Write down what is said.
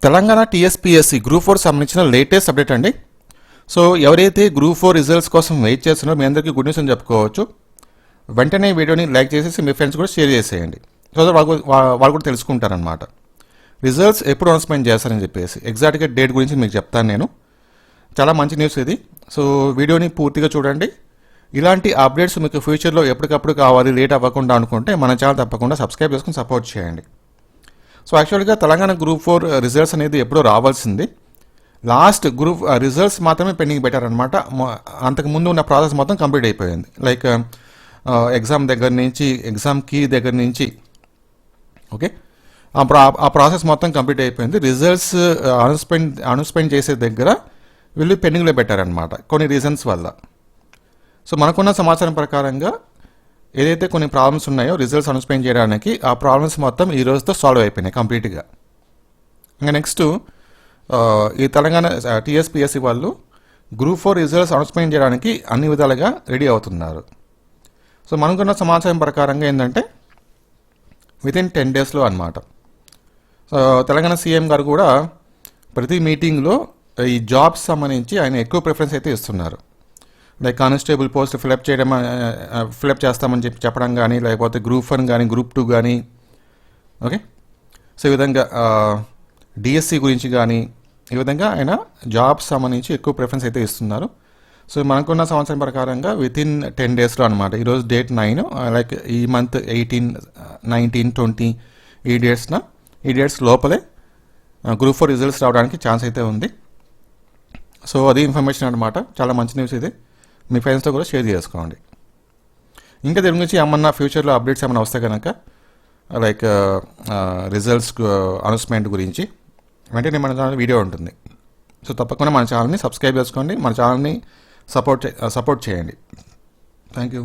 Telangana TSPSC group 4 సంబంధించిన latest update అండి. So ఎవరైతే గ్రూప్ 4 రిజల్ట్స్ కోసం వెయిట్ చేస్తున్నారో మీ అందరికీ గుడ్ న్యూస్ అని చెప్పుకోవచ్చు. వెంటనే వీడియోని లైక్ చేసేసి మీ ఫ్రెండ్స్ కూడా షేర్ చేసేయండి. సో వాళ్ళు కూడా తెలుసుకుంటారనమాట రిజల్ట్స్ ఎప్పుడు అనౌన్స్మెంట్ చేస్తారని చెప్పేసి. ఎగ్జాక్ట్గా డేట్ గురించి మీకు చెప్తాను నేను. చాలా మంచి న్యూస్ ఇది. సో వీడియోని పూర్తిగా చూడండి. ఇలాంటి అప్డేట్స్ మీకు ఫ్యూచర్లో ఎప్పటికప్పుడు కావాలి, లేట్ అవ్వకుండా అనుకుంటే మన ఛానల్ తప్పకుండా సబ్స్క్రైబ్ చేసుకుని సపోర్ట్ చేయండి. సో యాక్చువల్గా తెలంగాణ గ్రూప్ 4 రిజల్ట్స్ అనేది ఎప్పుడో రావాల్సింది. లాస్ట్ గ్రూప్ రిజల్ట్స్ మాత్రమే పెండింగ్ పెట్టారనమాట. అంతకుముందు ఉన్న ప్రాసెస్ మొత్తం కంప్లీట్ అయిపోయింది. లైక్ ఎగ్జామ్ దగ్గర నుంచి, ఎగ్జామ్ కీ దగ్గర నుంచి, ఓకే, ఆ ప్రాసెస్ మొత్తం కంప్లీట్ అయిపోయింది. రిజల్ట్స్ అనౌన్స్మెంట్ చేసే దగ్గర వీళ్ళు పెండింగ్లో పెట్టారనమాట కొన్ని రీజన్స్ వల్ల. సో మనకున్న సమాచారం ప్రకారంగా ఏదైతే కొన్ని ప్రాబ్లమ్స్ ఉన్నాయో రిజల్ట్స్ అనౌన్స్మెంట్ చేయడానికి, ఆ ప్రాబ్లమ్స్ మొత్తం ఈ రోజుతో సాల్వ్ అయిపోయినాయి కంప్లీట్గా. ఇంకా నెక్స్ట్ ఈ తెలంగాణ టీఎస్పీఎస్సీ వాళ్ళు గ్రూప్ 4 రిజల్ట్స్ అనౌన్స్మెంట్ చేయడానికి అన్ని విధాలుగా రెడీ అవుతున్నారు. సో మనకున్న సమాచారం ప్రకారంగా ఏంటంటే వితిన్ 10 డేస్లో అనమాట. సో తెలంగాణ సీఎం గారు కూడా ప్రతి మీటింగ్లో ఈ జాబ్స్ సంబంధించి ఆయన ఎక్కువ ప్రిఫరెన్స్ అయితే ఇస్తున్నారు. లైక్ కానిస్టేబుల్ పోస్ట్ ఫిలప్ చేస్తామని చెప్పడం కానీ, లేకపోతే గ్రూప్ 1 కానీ, గ్రూప్ 2 కానీ, ఓకే. సో ఈ విధంగా డిఎస్సి గురించి కానీ, ఈ విధంగా ఆయన జాబ్స్ సంబంధించి ఎక్కువ ప్రిఫరెన్స్ అయితే ఇస్తున్నారు. సో మనకున్న సంవత్సరం ప్రకారంగా వితిన్ 10 డేస్లో అనమాట. ఈరోజు డేట్ 9, లైక్ ఈ మంత్ 18, 19, 20 ఈ డేట్స్ లోపలే గ్రూప్ 4 రిజల్ట్స్ రావడానికి ఛాన్స్ అయితే ఉంది. సో అది ఇన్ఫర్మేషన్ అనమాట. చాలా మంచి న్యూస్ ఇది. మీ ఫ్రెండ్స్తో కూడా షేర్ చేసుకోండి. ఇంకా దీని గురించి ఏమన్నా ఫ్యూచర్లో అప్డేట్స్ ఏమైనా వస్తే కనుక, లైక్ రిజల్ట్స్ అనౌన్స్మెంట్ గురించి వెంటనే మన ఛానల్ వీడియో ఉంటుంది. సో తప్పకుండా మన ఛానల్ని సబ్స్క్రైబ్ చేసుకోండి, మన ఛానల్ని సపోర్ట్ చేయండి. Thank you.